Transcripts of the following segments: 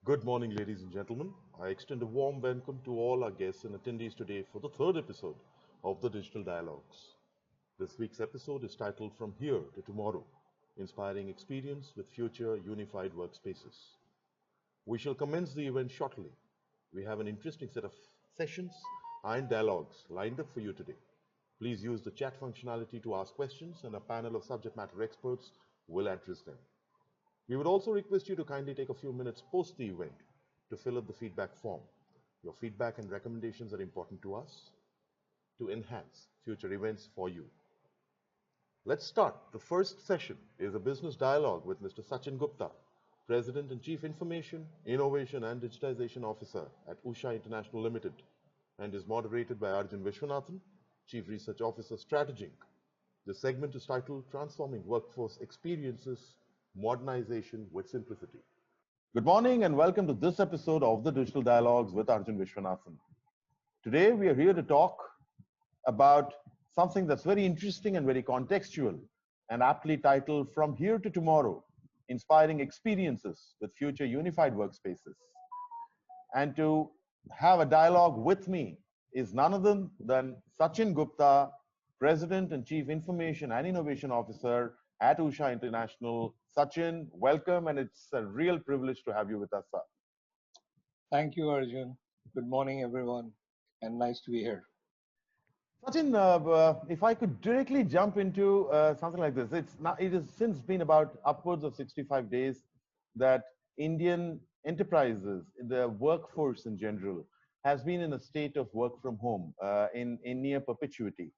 Good morning, ladies and gentlemen. I extend a warm welcome to all our guests and attendees today for the third episode of the Digital Dialogues. This week's episode is titled From Here to Tomorrow, Inspiring Experience with Future Unified Workspaces. We shall commence the event shortly. We have an interesting set of sessions and dialogues lined up for you today. Please use the chat functionality to ask questions, and a panel of subject matter experts will address them. We would also request you to kindly take a few minutes post the event to fill up the feedback form. Your feedback and recommendations are important to us to enhance future events for you. Let's start. The first session is a business dialogue with Mr. Sachin Gupta, President and Chief Information, Innovation and Digitization Officer at Usha International Limited, and is moderated by Arjun Vishwanathan, Chief Research Officer, Strategy. The segment is titled Transforming Workforce Experiences, Modernization with Simplicity. Good morning and welcome to this episode of the Digital Dialogues with Arjun Vishwanathan. Today we are here to talk about something that's very interesting and very contextual and aptly titled From Here to Tomorrow, Inspiring Experiences with Future Unified Workspaces. And to have a dialogue with me is none other than Sachin Gupta, President and Chief Information and Innovation Officer at Usha International. Sachin, welcome, and it's a real privilege to have you with us, sir. Thank you, Arjun. Good morning, everyone, and nice to be here. Sachin, if I could directly jump into something like this, it has since been about upwards of 65 days that Indian enterprises, the workforce in general, has been in a state of work from home in near perpetuity.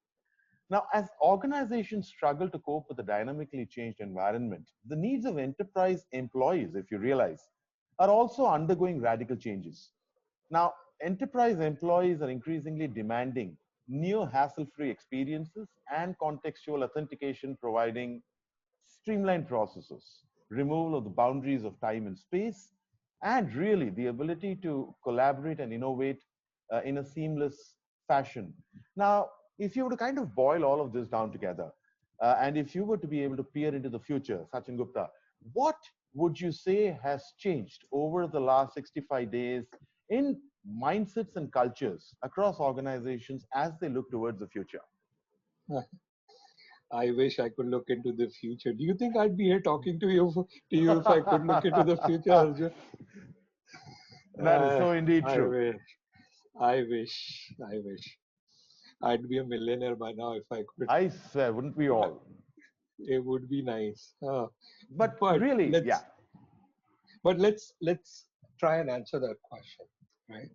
Now, as organizations struggle to cope with the dynamically changed environment, the needs of enterprise employees, if you realize, are also undergoing radical changes. Now, enterprise employees are increasingly demanding near hassle-free experiences and contextual authentication, providing streamlined processes, removal of the boundaries of time and space, and really the ability to collaborate and innovate in a seamless fashion. Now, if you were to kind of boil all of this down together, and if you were to be able to peer into the future, Sachin Gupta, what would you say has changed over the last 65 days in mindsets and cultures across organizations as they look towards the future? I wish I could look into the future. Do you think I'd be here talking to you if I could look into the future, Arjun? That is so indeed I true. wish. I wish. I'd be a millionaire by now if I could. I swear, wouldn't we all? It would be nice. But But really, yeah, let's try and answer that question, right?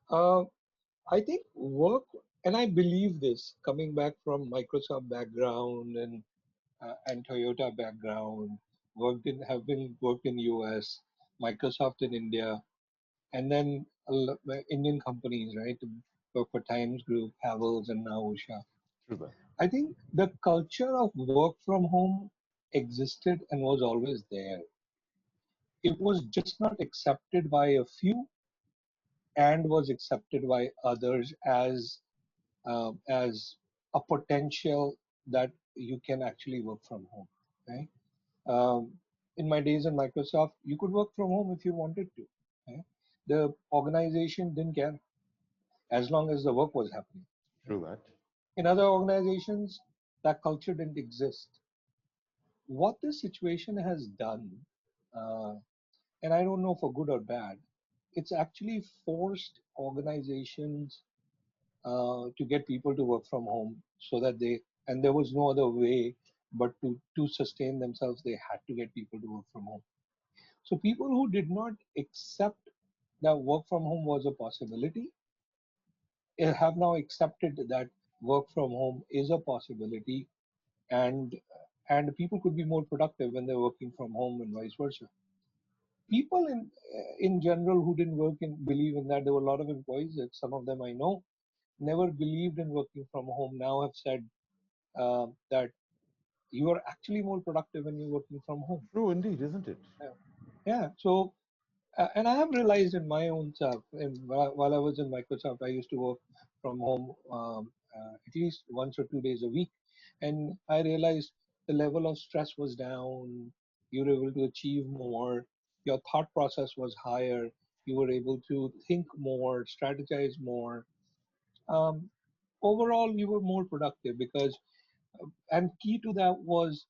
Uh, I think work, and I believe this coming back from Microsoft background and Toyota background, worked in US, Microsoft in India, and then Indian companies, right? Work for Times Group, Havels, and now Usha. true that. I think the culture of work from home existed and was always there. It was just not accepted by a few and was accepted by others as a potential that you can actually work from home, right? Um, in my days in Microsoft, you could work from home if you wanted to. Right? The organization didn't care as long as the work was happening. True that. In other organizations, that culture didn't exist. What this situation has done, uh, and I don't know for good or bad, it's actually forced organizations to get people to work from home so that and there was no other way but to sustain themselves, they had to get people to work from home. So people who did not accept that work from home was a possibility have now accepted that work from home is a possibility, and people could be more productive when they're working from home and vice versa. People in general who didn't believe in that, there were a lot of employees that some of them I know never believed in working from home, now have said that you are actually more productive when you're working from home. True indeed, isn't it? Yeah. Yeah. So, and I have realized in my own self, while I was in Microsoft, I used to work from home at least once or 2 days a week. And I realized the level of stress was down. You were able to achieve more. your thought process was higher. You were able to think more, strategize more. Um, Overall, you were more productive because, and key to that was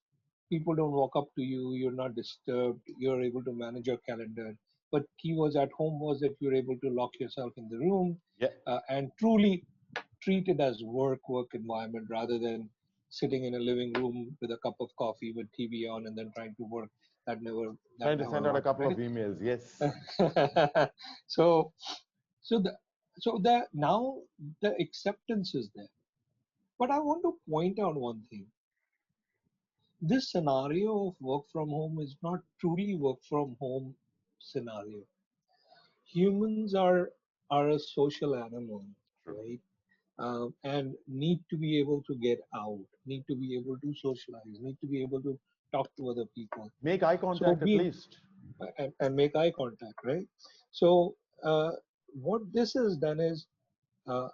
people don't walk up to you, you're not disturbed, you're able to manage your calendar. But key was at home was that you're able to lock yourself in the room Yeah. and truly treat it as work environment rather than sitting in a living room with a cup of coffee with TV on and then trying to work. That Trying to send never out a worked, couple of right? emails. Yes. so so the so that now the acceptance is there. But I want to point out one thing. This scenario of work from home is not truly work from home scenario. Humans are a social animal, True. right? And need to be able to get out, need to be able to socialize, need to be able to talk to other people. Make eye So contact at be least. and make eye contact, right? So what this has done is uh,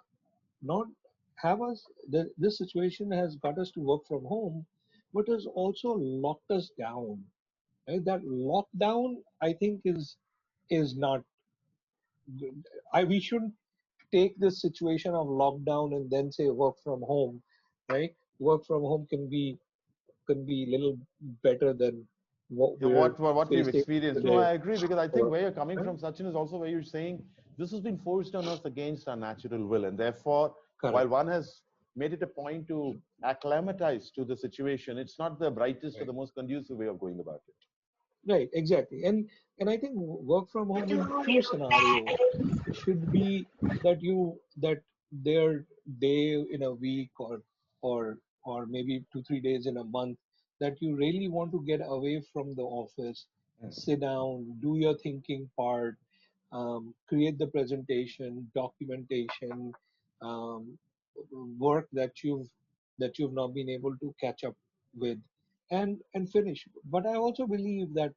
not have us. This situation has got us to work from home, but has also locked us down. Right? That lockdown, I think, is not good. We shouldn't take this situation of lockdown and then say work from home, right? Work from home can be a little better than what Yeah, we're what we've facing experienced. No, today. I agree because I think Or, where you're coming right? from, Sachin, is also where you're saying this has been forced on us against our natural will, and therefore, while Correct. one has made it a point to acclimatize to the situation, it's not the brightest or Right. the most conducive way of going about it. Right. Exactly. And I think work from home in true scenario should be that their day in a week or maybe 2 3 days in a month that you really want to get away from the office, sit down, do your thinking part, create the presentation, documentation, um, work that you've not been able to catch up with, and finish. But I also believe that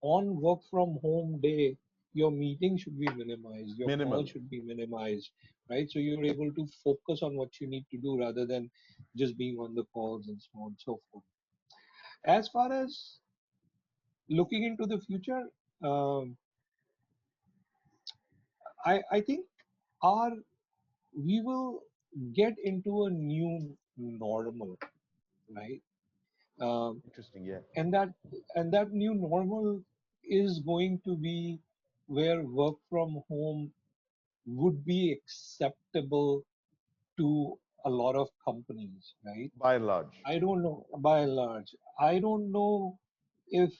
on work from home day, your meeting should be minimized, your call Minimal. should be minimized, right? So you're able to focus on what you need to do rather than just being on the calls and so on and so forth. As far as looking into the future, um, I think our we will get into a new normal, right? Um, Interesting, yeah. and that new normal is going to be where work from home would be acceptable to a lot of companies, right? By and large. I don't know, by and large. I don't know if,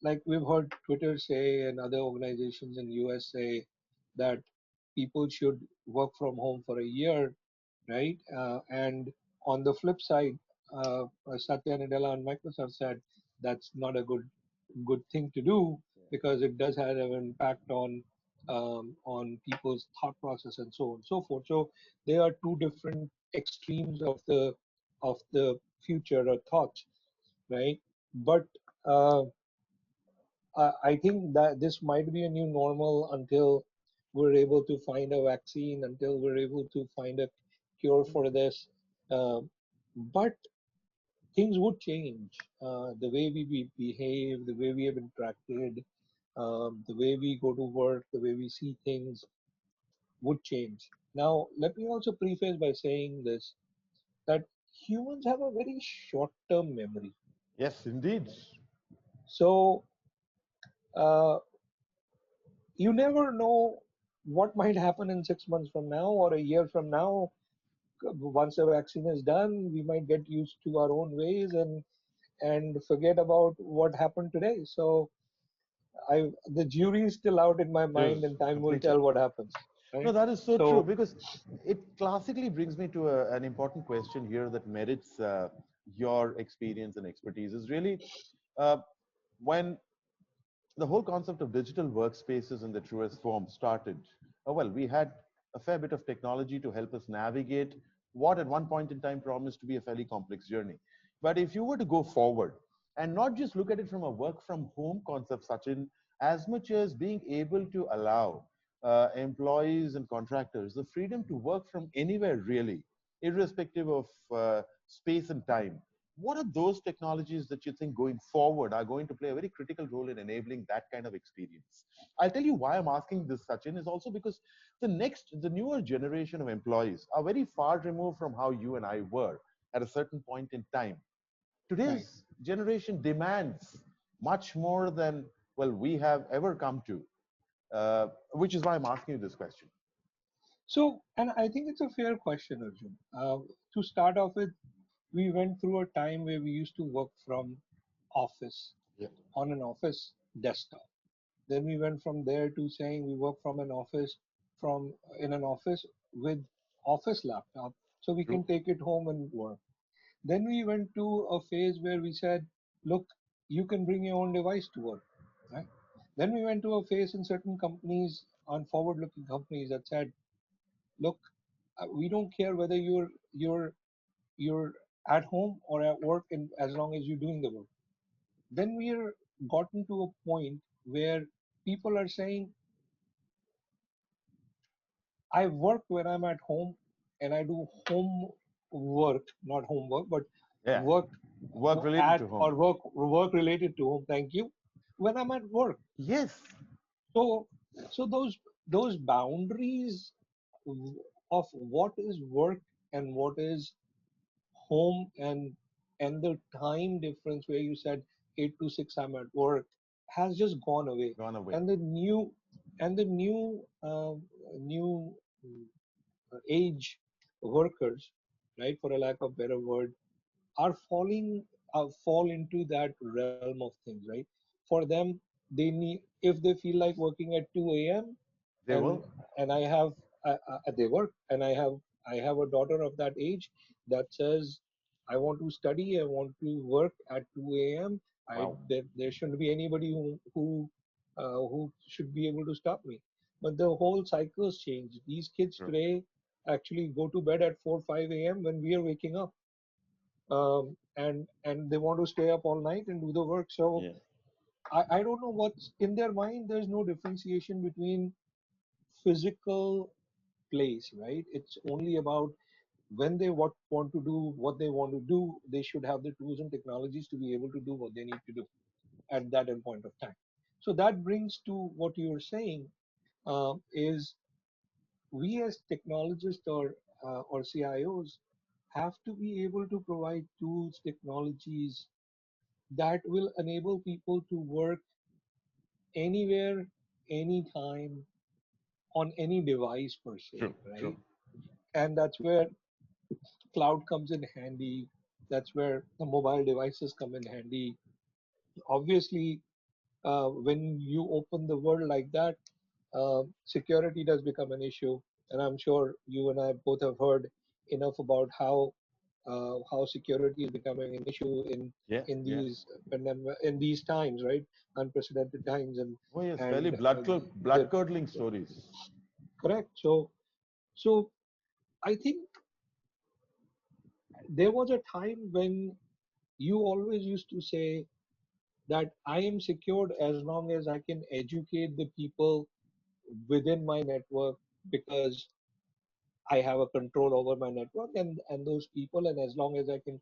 like we've heard Twitter say and other organizations in US say that people should work from home for a year, right? And on the flip side, Satya Nadella and Microsoft said that's not a good thing to do because it does have an impact on people's thought process and so on and so forth. So there are two different extremes of the future or thoughts, right? But uh, I think that this might be a new normal until we're able to find a vaccine, until we're able to find a cure for this. Uh, but things would change. The way we behave, the way we have interacted, the way we go to work, the way we see things would change. Now, let me also preface by saying this that humans have a very short term memory. Yes, indeed. So, uh, you never know what might happen in 6 months from now or a year from now. Once the vaccine is done, we might get used to our own ways and forget about what happened today. So the jury is still out in my Yes, mind, and time will completely. tell what happens, No, right? that is so true So because it classically brings me to an important question here that merits your experience and expertise. Is really uh, when the whole concept of digital workspaces in the truest form started, well, we had a fair bit of technology to help us navigate what at one point in time promised to be a fairly complex journey. But if you were to go forward and not just look at it from a work from home concept, such in as much as being able to allow employees and contractors the freedom to work from anywhere really, irrespective of space and time, what are those technologies that you think going forward are going to play a very critical role in enabling that kind of experience? I'll tell you why I'm asking this, Sachin, is also because the newer generation of employees are very far removed from how you and I were at a certain point in time. Right. Today's generation demands much more than, well, we have ever come to, which is why I'm asking you this question. So, and I think it's a fair question, Arjun. To start off with, we went through a time where we used to work from office Yeah. on an office desktop. Then we went from there to saying we work from an office from in an office with office laptop so we True. can take it home and work. Then we went to a phase where we said, look, you can bring your own device to work, right? Then we went to a phase in certain companies, on forward-looking companies, that said, look, we don't care whether you're at home or at work, and as long as you're doing the work. Then we're gotten to a point where people are saying, I work when I'm at home and I do home work, not homework, but Yeah. work Work related at to home. or work related to home. Thank you. When I'm at work, Yes. so those boundaries of what is work and what is home, and the time difference where you said 8 to 6 I'm at work has just gone away, Gone away. and the new age workers, right, for a lack of better word, are fall into that realm of things, right? For them, they need, if they feel like working at 2 a.m. They and will. I have they work, and I have a daughter of that age that says, I want to study, I want to work at 2 a.m. Wow. There shouldn't be anybody who should be able to stop me. But the whole cycle has changed. These kids True. today actually go to bed at 4 5 a.m. when we are waking up, and they want to stay up all night and do the work. So Yeah. I don't know what's in their mind. There's no differentiation between physical place, right? It's only about when they what want to do, what they want to do. They should have the tools and technologies to be able to do what they need to do at that end point of time. So that brings to what you were saying, is we as technologists or CIOs have to be able to provide tools, technologies that will enable people to work anywhere, anytime, on any device per se, True. True. right? And that's where cloud comes in handy. That's where the mobile devices come in handy. Obviously, when you open the world like that, security does become an issue. And I'm sure you and I both have heard enough about how security is becoming an issue Yeah. in Yeah. these times, right? Unprecedented times, Oh yes, fairly and blood the curdling stories. correct. So I think there was a time when you always used to say that I am secured as long as I can educate the people within my network, because I have a control over my network and those people, and as long as I can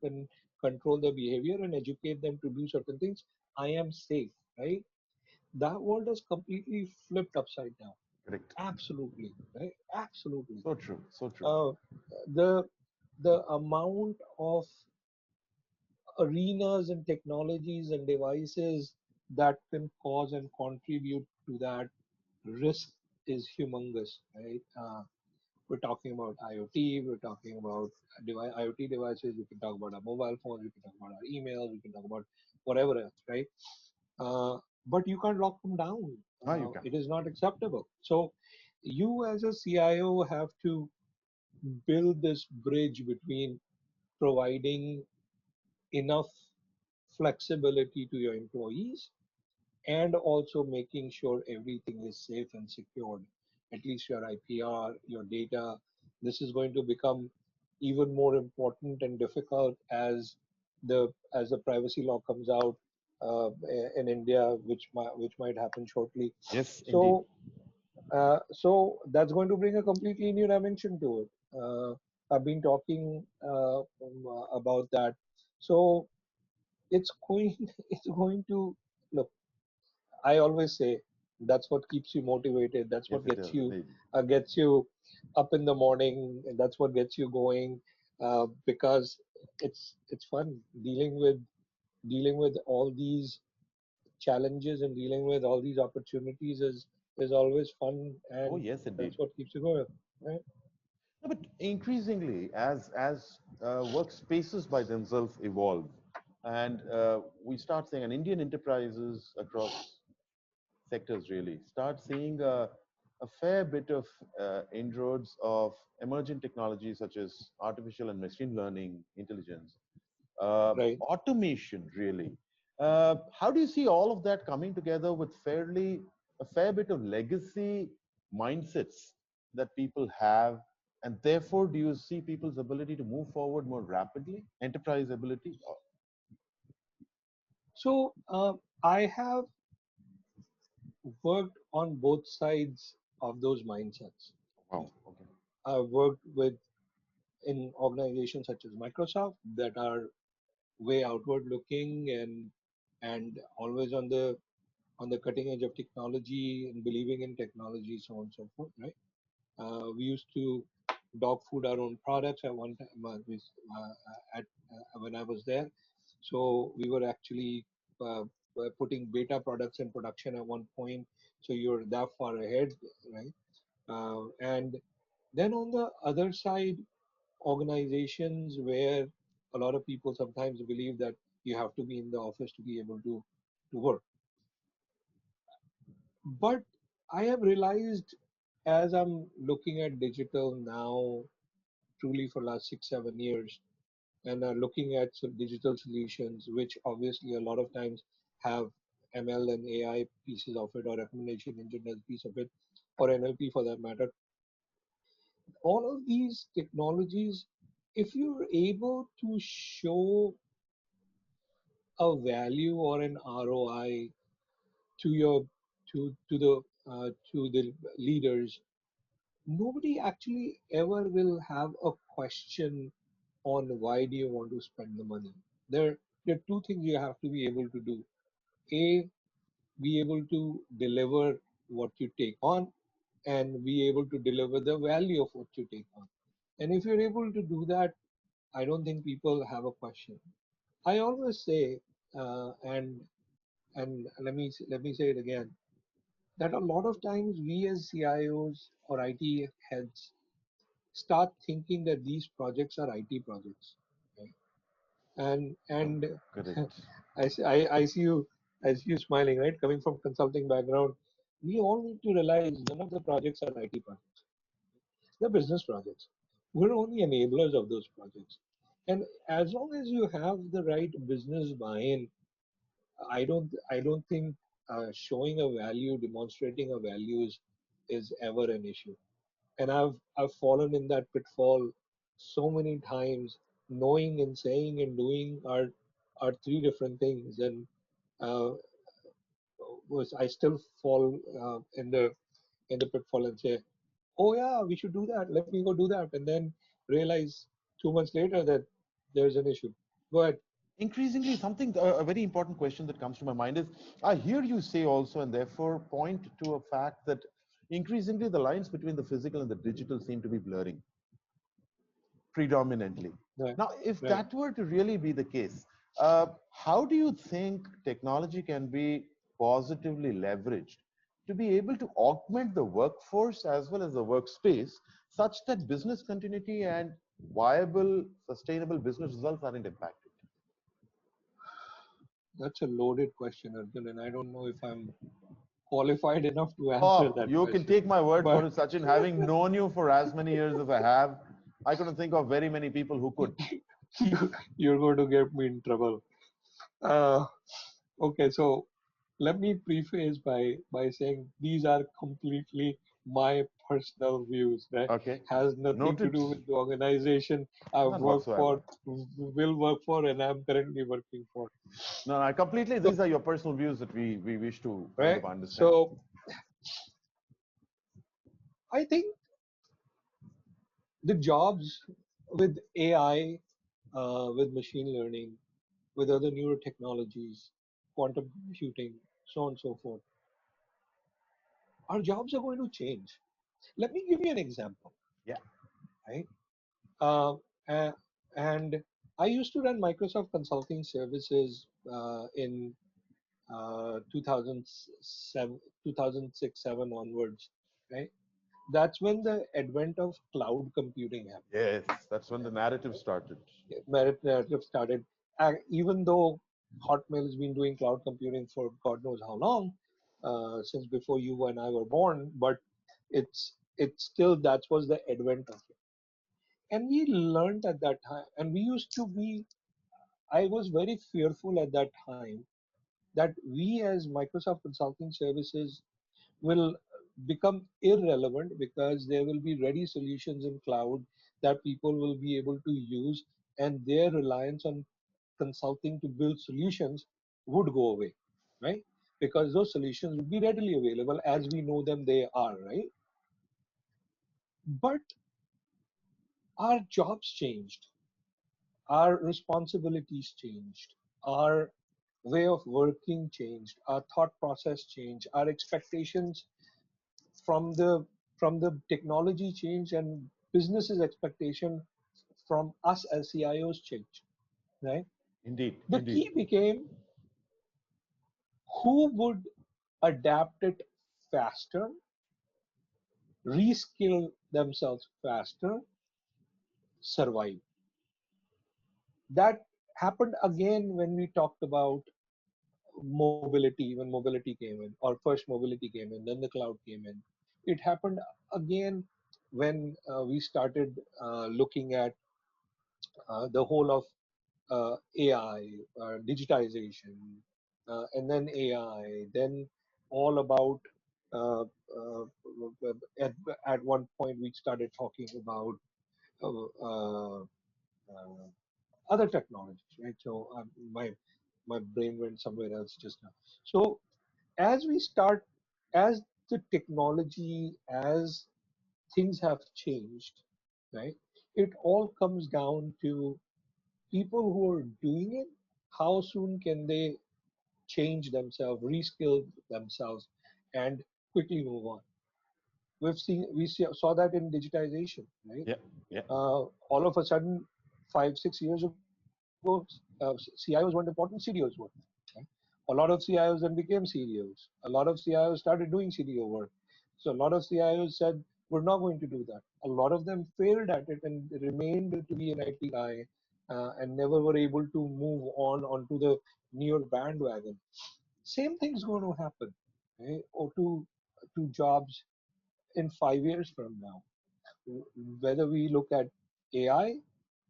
control their behavior and educate them to do certain things, I am safe, right? That world has completely flipped upside down. Correct. Absolutely, right? Absolutely. So true. So true. Uh, the the amount of arenas and technologies and devices that can cause and contribute to that risk is humongous, right? We're talking about IoT, we're talking about IoT devices, we can talk about our mobile phones, we can talk about our emails, we can talk about whatever else, right? But you can't lock them down. No, you can. It is not acceptable. So you as a CIO have to build this bridge between providing enough flexibility to your employees and also making sure everything is safe and secured, at least your IPR, your data. This is going to become even more important and difficult as the privacy law comes out in India, which might happen shortly. Yes, indeed. So that's going to bring a completely new dimension to it. I've been talking about that So it's going it's going to look. I always say that's what keeps you motivated. That's Yes, what it does indeed. gets you up in the morning, and that's what gets you going. Because it's fun dealing with all these challenges and dealing with all these opportunities is always fun, Oh, and yes, indeed. that's what keeps you going, right? No, but increasingly, as workspaces by themselves evolve, and we start seeing, and Indian enterprises across sectors really start seeing a fair bit of inroads of emerging technologies such as artificial and machine learning, intelligence, Right. automation, really. How do you see all of that coming together with fairly a fair bit of legacy mindsets that people have? And therefore, do you see people's ability to move forward more rapidly, enterprise ability? Oh, So I have worked on both sides of those mindsets. wow, okay. I've worked with in organizations such as Microsoft that are way outward looking and always on the cutting edge of technology and believing in technology, so on and so forth, right? We used to dog food our own products at one time when I was there. So we were actually putting beta products in production at one point. So you're that far ahead, right? And then on the other side, organizations where a lot of people sometimes believe that you have to be in the office to be able to work. But I have realized as I'm looking at digital now, truly for last 6 7 years, and are looking at some digital solutions, which obviously a lot of times have ML and AI pieces of it, or recommendation engine as piece of it, or NLP for that matter. All of these technologies, if you're able to show a value or an ROI to your to the leaders, nobody actually ever will have a question on why do you want to spend the money. There are two things you have to be able to do. A, be able to deliver what you take on, and be able to deliver the value of what you take on. And if you're able to do that, I don't think people have a question. I always say, and let me say it again, that a lot of times we as CIOs or IT heads start thinking that these projects are IT projects, right? And Correct. I see you, I see you smiling, right? Coming from consulting background, we all need to realize none of the projects are IT projects. They're business projects. We're only enablers of those projects. And as long as you have the right business buy-in, I don't think showing a value, demonstrating a value is ever an issue. And I've fallen in that pitfall so many times. Knowing and saying and doing are three different things, and uh, was I still fall in the pitfall and say, oh yeah, we should do that. Let me go do that, and then realize 2 months later that there's an issue. Go ahead. Increasingly, something, a very important question that comes to my mind is I hear you say also, and therefore point to a fact that increasingly the lines between the physical and the digital seem to be blurring predominantly. Right, Now, if right. that were to really be the case, how do you think technology can be positively leveraged to be able to augment the workforce as well as the workspace such that business continuity and viable, sustainable business results aren't impacted? That's a loaded question, Arjun, and I don't know if I'm qualified enough to answer Oh, that you can question. take my word for But it, Sachin. Having known you for as many years as I have, I couldn't think of very many people who could. you're going to get me in trouble. Uh, okay, so let me preface by saying these are completely my personal views, right? Okay, Has nothing to noted. do with the organization I've None worked whatsoever. for, will work for, and I'm currently working for. No, I completely. So, These are your personal views that we wish to kind right? of understand. So I think the jobs with AI, with machine learning. with other newer technologies, quantum computing, so on and so forth, our jobs are going to change. Let me give you an example, Yeah. right? Uh, a- and I used to run Microsoft Consulting Services in 2007, 2006, 7 onwards, right? That's when the advent of cloud computing happened. Yes, that's when the narrative started. Merit narrative started. Even though Hotmail has been doing cloud computing for God knows how long, since before you and I were born, but it's still that was the advent of it. And we learned at that time, and we used to be. I was very fearful at that time that we as Microsoft Consulting Services will become irrelevant because there will be ready solutions in cloud that people will be able to use, and their reliance on consulting to build solutions would go away, right? Because those solutions would be readily available as we know them, they are, right? But our jobs changed, our responsibilities changed, our way of working changed, our thought process changed, our expectations from the technology changed, and business's expectation from us as CIOs changed, right? Indeed, The indeed. key became who would adapt it faster, reskill themselves faster, survive. That happened again when we talked about mobility, when mobility came in, or first mobility came in, then the cloud came in. It happened again when we started looking at the whole of AI, digitization, and then AI, then all about uh, uh, at, at one point we started talking about uh, uh, uh, other technologies, right? So my brain went somewhere else just now. So as we start, as the technology, as things have changed, right? It all comes down to people who are doing it, how soon can they change themselves, reskill themselves, and quickly move on. Saw that in digitization, right? Yeah, yeah. All of a sudden, 5, 6 years ago, CIOs weren't important, CDOs were. Right? A lot of CIOs then became CDOs. A lot of CIOs started doing CDO work. So a lot of CIOs said, we're not going to do that. A lot of them failed at it and remained to be an IT guy and never were able to move on onto the newer bandwagon. Same thing's going to happen, right? Or to jobs in 5 years from now. Whether we look at AI,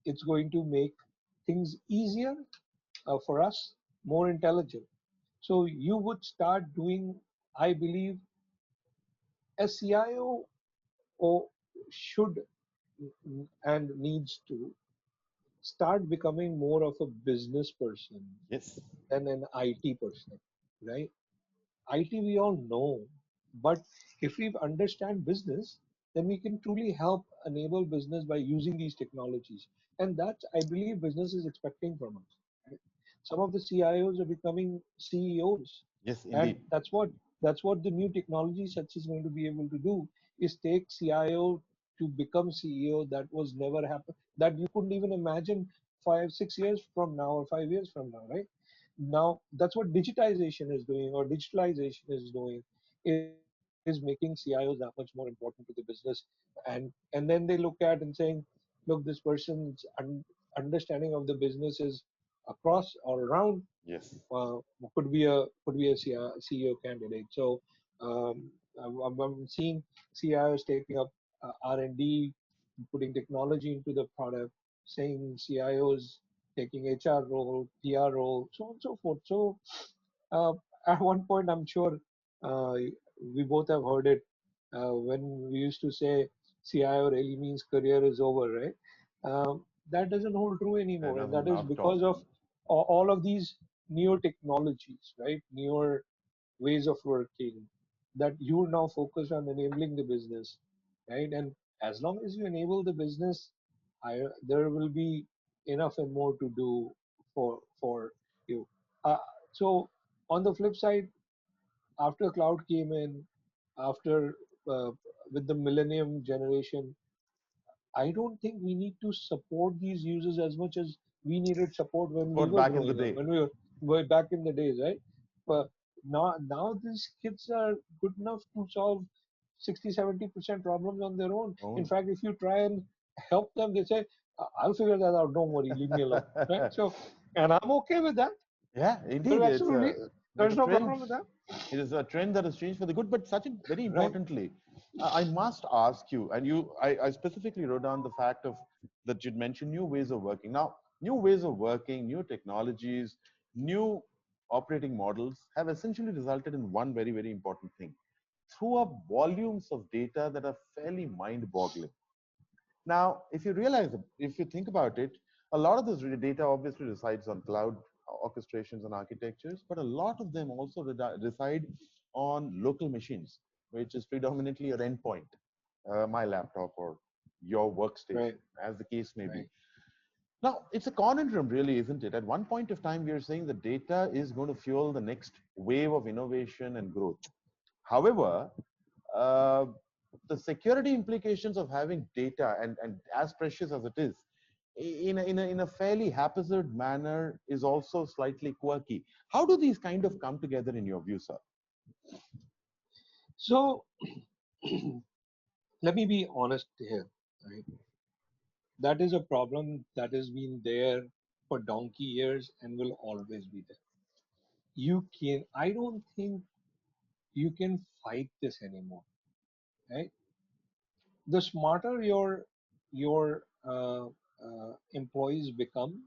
it's going to make things easier for us, more intelligent. So you would start doing, I believe, a CIO or should and needs to start becoming more of a business person Yes. than an IT person, right? IT we all know, but if we understand business, then we can truly help enable business by using these technologies. And that's, I believe, business is expecting from us. Right? Some of the CIOs are becoming CEOs, Yes, and indeed. that's what the new technology such is going to be able to do is take CIO to become CEO. That was never happened. That you couldn't even imagine 5, 6 years from now or 5 years from now, right? Now that's what digitization is doing or digitalization is doing, is making CIOs that much more important to the business. And then they look at and saying, look, this person's understanding of the business is across or around, Yes. uh, could be a CEO candidate. So I'm seeing CIOs taking up R&D, putting technology into the product, saying CIOs taking HR role, PR role, so on and so forth. So uh, at one point, I'm sure uh, we both have heard it when we used to say CIO really means career is over, right? That doesn't hold true That anymore, and doesn't that is not at all. because of all of these newer technologies, right? Newer ways of working that you now focus on enabling the business, right? And as long as you enable the business, there will be enough and more to do for you. Uh, so on the flip side, after cloud came in, after uh, with the millennium generation, I don't think we need to support these users as much as we needed support when we But were back in the growing up, day, when we were way back in the days, right? But now these kids are good enough to solve 60-70% problems on their own. In own. fact, if you try and help them, they say, I'll figure that out, don't worry, leave me alone. Right? So, and I'm okay with that. Yeah, There's indeed, absolutely, like there's a no trend. problem with that. It is a trend that has changed for the good. But Sachin, very Right, importantly, I must ask you, and I specifically wrote down the fact of that you'd mentioned new ways of working. Now, new ways of working, new technologies, new operating models have essentially resulted in one very, very important thing. Through up volumes of data that are fairly mind-boggling. Now, if you realize, if you think about it, a lot of this data obviously resides on cloud orchestrations and architectures, but a lot of them also reside on local machines, which is predominantly your endpoint, my laptop or your workstation, right, as the case may be. right. Now, it's a conundrum, really, isn't it? At one point of time, we are saying the data is going to fuel the next wave of innovation and growth. However, uh, the security implications of having data and as precious as it is in a fairly haphazard manner is also slightly quirky. How do these kind of come together in your view, sir? So let me be honest here, right? That is a problem that has been there for donkey years and will always be there. I don't think you can fight this anymore, right? The smarter your employees become,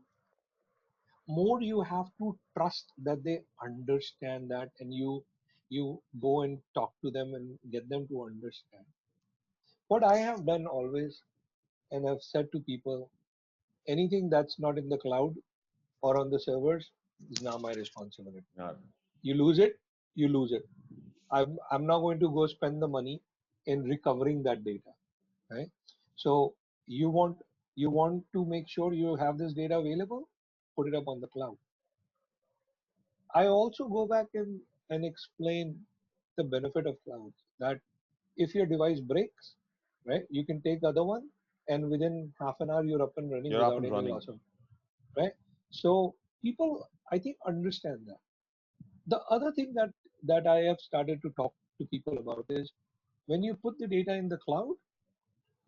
more you have to trust that they understand that, and you go and talk to them and get them to understand. What I have done always, and I've said to people, anything that's not in the cloud or on the servers is now my responsibility. Uh, You lose it, you lose it. I'm not going to go spend the money in recovering that data, right? So you want you want to make sure you have this data available, put it up on the cloud. I also go back and explain the benefit of clouds, that if your device breaks, right, you can take the other one, and within half an hour you're up and running you're up without and any running. loss of, right? So people, I think, understand that. The other thing that I have started to talk to people about is, when you put the data in the cloud,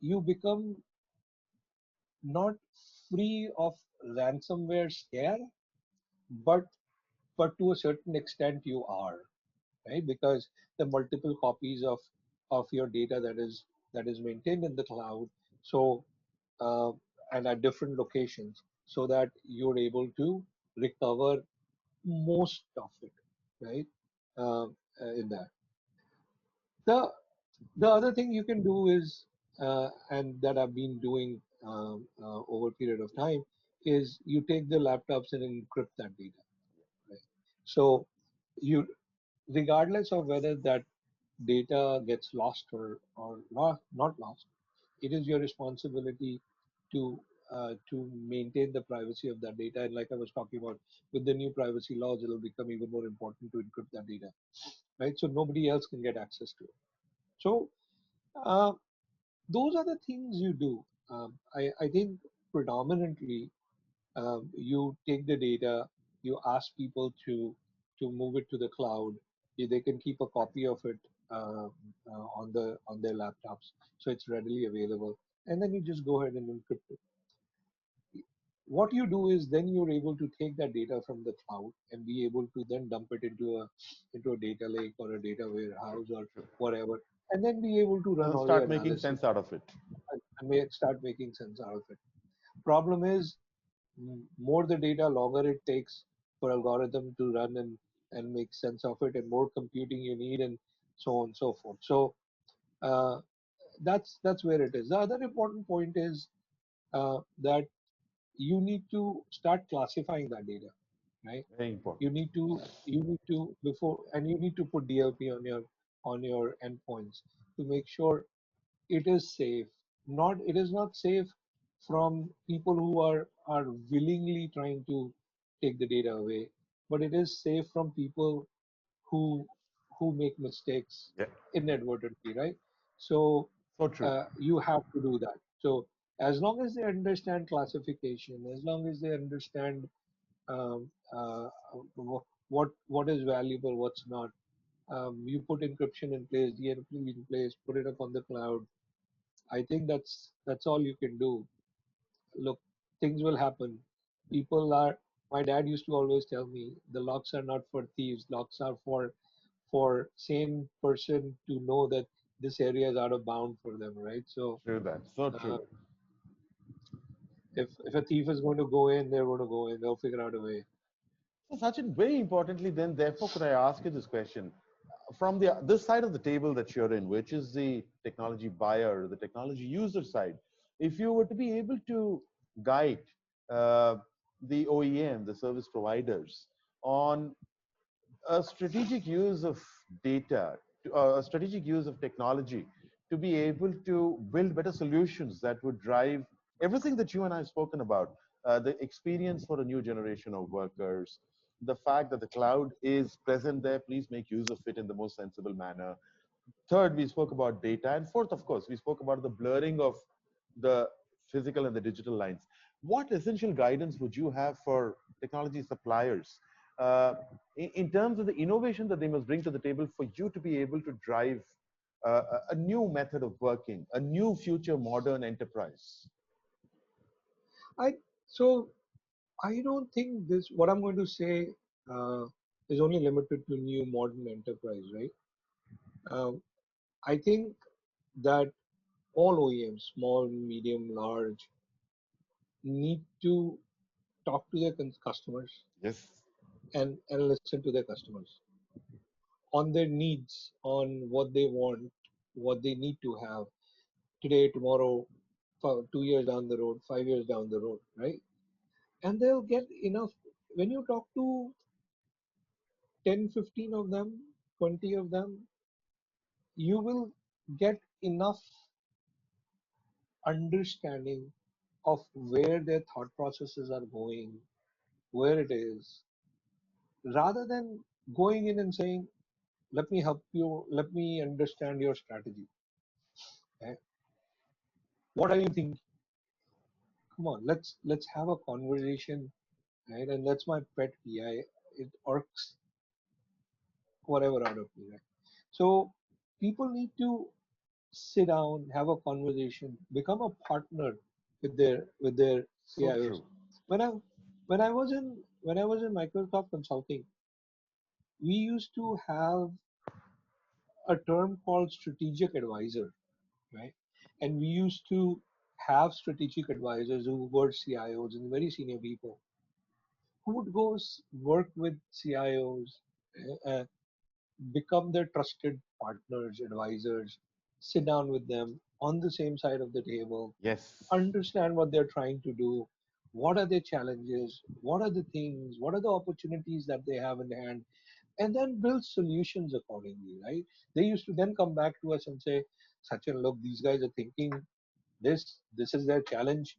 you become not free of ransomware scare, but to a certain extent you are, right? Because the multiple copies of your data that is maintained in the cloud, so uh, and at different locations, so that you're able to recover most of it, right? In that. The the other thing you can do is, and that I've been doing over a period of time, is you take the laptops and encrypt that data. Right? So you, regardless of whether that data gets lost or not lost, it is your responsibility to to maintain the privacy of that data. And like I was talking about, with the new privacy laws, it'll become even more important to encrypt that data, right? So nobody else can get access to it. So uh, those are the things you do. I think predominantly, you take the data, you ask people to move it to the cloud. They can keep a copy of it on their laptops, so it's readily available, and then you just go ahead and encrypt it. What you do is, then you're able to take that data from the cloud and be able to then dump it into a data lake or a data warehouse or Sure. whatever, and then be able to run And all your start making analysis sense out of it. and start making sense out of it. Problem is, more the data, longer it takes for algorithm to run and make sense of it, and more computing you need, and so on and so forth. So uh, that's where it is. The other important point is that you need to start classifying that data, right? Very important. You need to before, and you need to put DLP on your endpoints to make sure it is safe. Not It is not safe from people who are willingly trying take the data away, but it is safe from people who who make mistakes Yeah. inadvertently, right? So So true. you have to do that. So as long as they understand classification, as long as they understand um, uh, what is valuable, what's not, you put encryption in place, DNP in place, put it up on the cloud. I think that's all you can do. Look, things will happen. People are. My dad used to always tell me the locks are not for thieves. Locks are for sane person to know that this area is out of bound for them, right? So True that. So uh, true. if a thief is going to go in, they're going to go in. They'll figure out a way. So, Sachin, very importantly, then, therefore, could I ask you this question? From the this side of the table that you're in, which is the technology buyer, the technology user side, if you were to be able to guide uh, the OEM, the service providers, on a strategic use of data, a strategic use of technology to be able to build better solutions that would drive everything that you and I have spoken about, the experience for a new generation of workers, the fact that the cloud is present there, please make use of it in the most sensible manner. Third, we spoke about data. And fourth, of course, we spoke about the blurring of the physical and the digital lines. What essential guidance would you have for technology suppliers in terms of the innovation that they must bring to the table for you to be able to drive a new method of working, a new future modern enterprise? I so I don't think this what I'm going to say uh, is only limited to new modern enterprise, right? Um, I think that all OEMs, small, medium, large, need to talk to their customers Yes, and listen to their customers on their needs, on what they want, what they need to have today, tomorrow, for 2 years down the road, 5 years down the road, right? And they'll get enough. When you talk to 10, 15 of them, 20 of them, you will get enough understanding of where their thought processes are going, where it is, rather than going in and saying, let me help you, let me understand your strategy. Okay? What are you thinking? Come on, let's have a conversation, right? And that's my pet peeve. It irks whatever out of me, right? So people need to sit down, have a conversation, become a partner with their so CIOs. true. When I when I was in Microsoft Consulting, we used to have a term called strategic advisor, right? And we used to have strategic advisors who were CIOs and very senior people who would go work with CIOs, uh, become their trusted partners, advisors, sit down with them on the same side of the table, Yes, understand what they're trying to do, what are their challenges, what are the things, what are the opportunities that they have in hand, and then build solutions accordingly, right? They used to then come back to us and say, Sachin, look, these guys are thinking this is their challenge.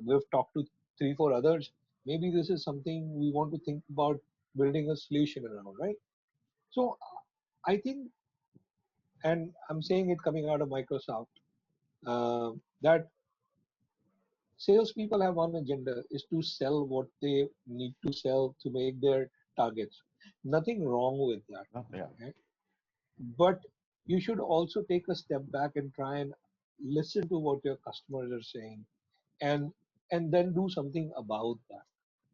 We've talked to three, four others. Maybe this is something we want to think about building a solution around, right? So I think, and I'm saying it coming out of Microsoft, that salespeople have one agenda is to sell what they need to sell to make their targets. Nothing wrong with that. yeah, Okay? But you should also take a step back and try and listen to what your customers are saying and and then do something about that.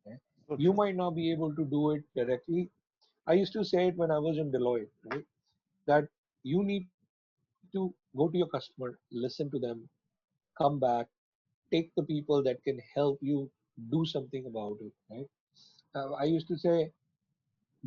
Okay? so You true. might not be able to do it directly. I used to say it when I was in Deloitte, right? That you need to go to your customer, listen to them, come back, take the people that can help you do something about it, right? I used to say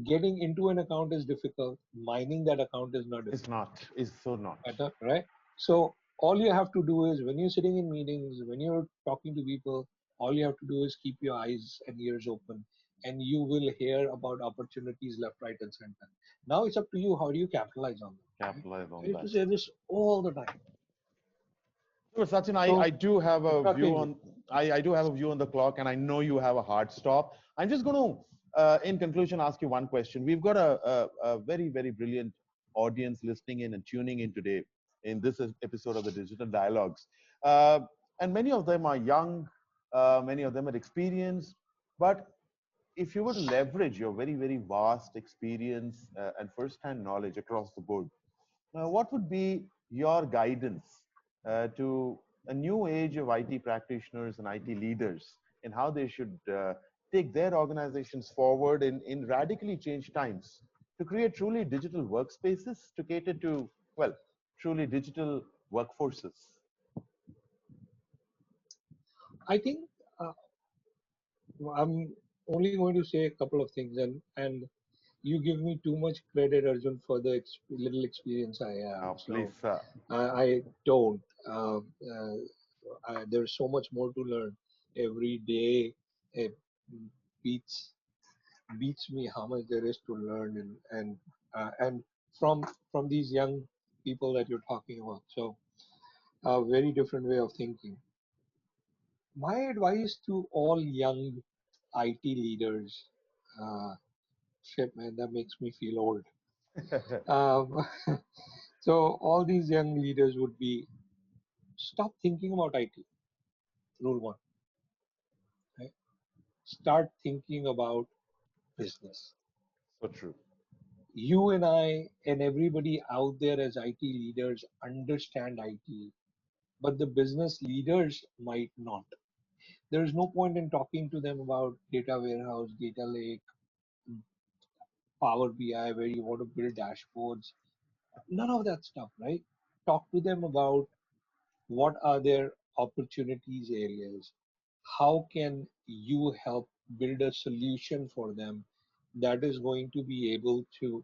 getting into an account is difficult, mining that account is not It's difficult, not, it's so not. right? So all you have to do is when you're sitting in meetings, when you're talking to people, all you have to do is keep your eyes and ears open, and you will hear about opportunities left, right, and center. Now it's up to you. How do you capitalize on them? Right? Capitalize I on used to that. say this all the time. But Sachin, I So do have it's a not view easy. on I do have a view on the clock, and I know you have a hard stop. I'm just going to, in conclusion, ask you one question. We've got a very very brilliant audience listening in and tuning in today in this episode of the Digital Dialogues, uh, and many of them are young, many of them are experienced. But if you were to leverage your very very vast experience and first-hand knowledge across the board, what would be your guidance to a new age of IT practitioners and IT leaders in how they should take their organizations forward in radically changed times to create truly digital workspaces to cater to, well, truly digital workforces? I think I'm only going to say a couple of things, and you give me too much credit, Arjun, for the little experience I have. Please, So sir. I don't. There's so much more to learn every day. It beats beats me how much there is to learn, and from these young people that you're talking about. So a very different way of thinking. My advice to all young IT leaders, uh, shit, man, that makes me feel old. Um, so all these young leaders would be stop thinking about IT. Rule one, right? Start thinking about business. So true. You and I and everybody out there as IT leaders understand IT, but the business leaders might not. There is no point in talking to them about data warehouse, data lake, Power BI, where you want to build dashboards. None of that stuff, right? Talk to them about what are their opportunities areas. How can you help build a solution for them that is going to be able to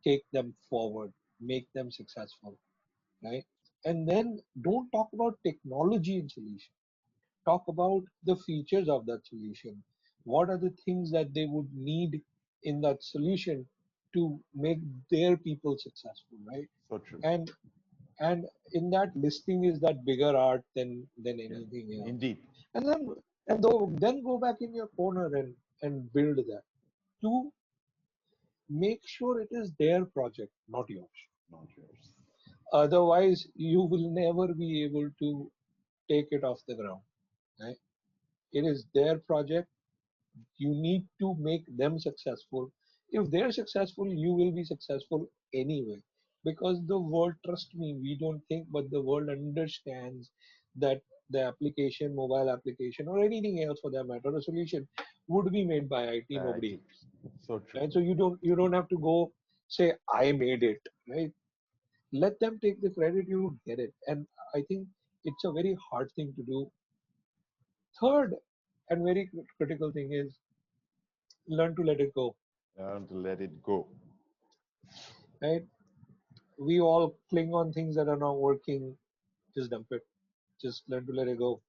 take them forward, make them successful, right? And then don't talk about technology in solution. Talk about the features of that solution. What are the things that they would need in that solution to make their people successful, right? So true. And and in that listing is that bigger art than Yeah. anything else. Indeed. And then go back in your corner and build that. To make sure it is their project, not yours. Not yours. Otherwise, you will never be able to take it off the ground. Right? It is their project. You need to make them successful. If they're successful, you will be successful anyway. Because the world, trust me, we don't think, but the world understands that the application, mobile application, or anything else for that matter, a solution would be made by IT, nobody IT. else. So true. Right? So you don't have to go say I made it. Right? Let them take the credit, you get it. And I think it's a very hard thing to do. Third and very critical thing is learn to let it go. Learn to let it go. Right? We all cling on things that are not working. Just dump it. Just learn to let it go.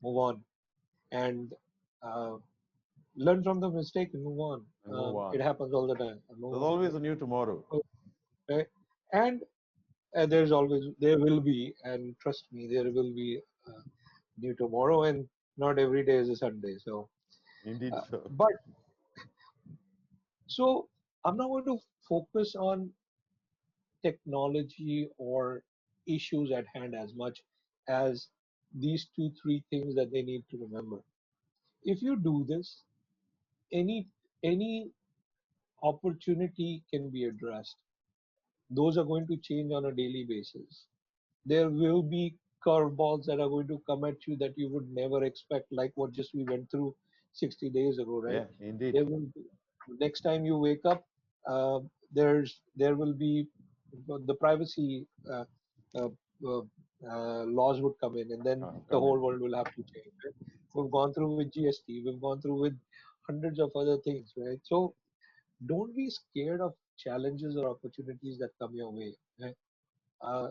Move on. And uh, learn from the mistake and move on. And move It on. happens all the time. And move There's on. always Right? a new tomorrow. Right? And there will be, and trust me, there will be new tomorrow, and not every day is a Sunday. So, Indeed, so. but so I'm not going to focus on technology or issues at hand as much as these two, three things that they need to remember. If you do this, any any opportunity can be addressed. Those are going to change on a daily basis. There will be curveballs that are going to come at you that you would never expect, like what just we went through 60 days ago, right? Yeah, indeed. There will be, next time you wake up, there will be the privacy uh, uh, laws would come in, and then the Come in. whole world will have to change. Right? We've gone through with GST, we've gone through with hundreds of other things, right? So don't be scared of challenges or opportunities that come your way. Right? Uh,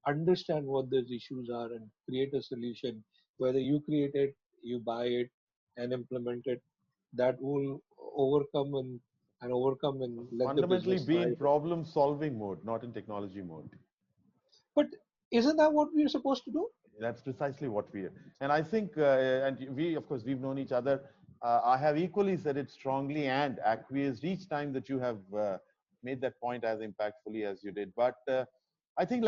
Understand what those issues are and create a solution. Whether you create it, you buy it, and implement it, that will overcome and overcome and let the Fundamentally business be in thrive. problem solving mode, not in technology mode. But isn't that what we're supposed to do? That's precisely what we are. And I think, and we, of course, we've known each other. I have equally said it strongly and acquiesced each time that you have made that point as impactfully as you did. But I think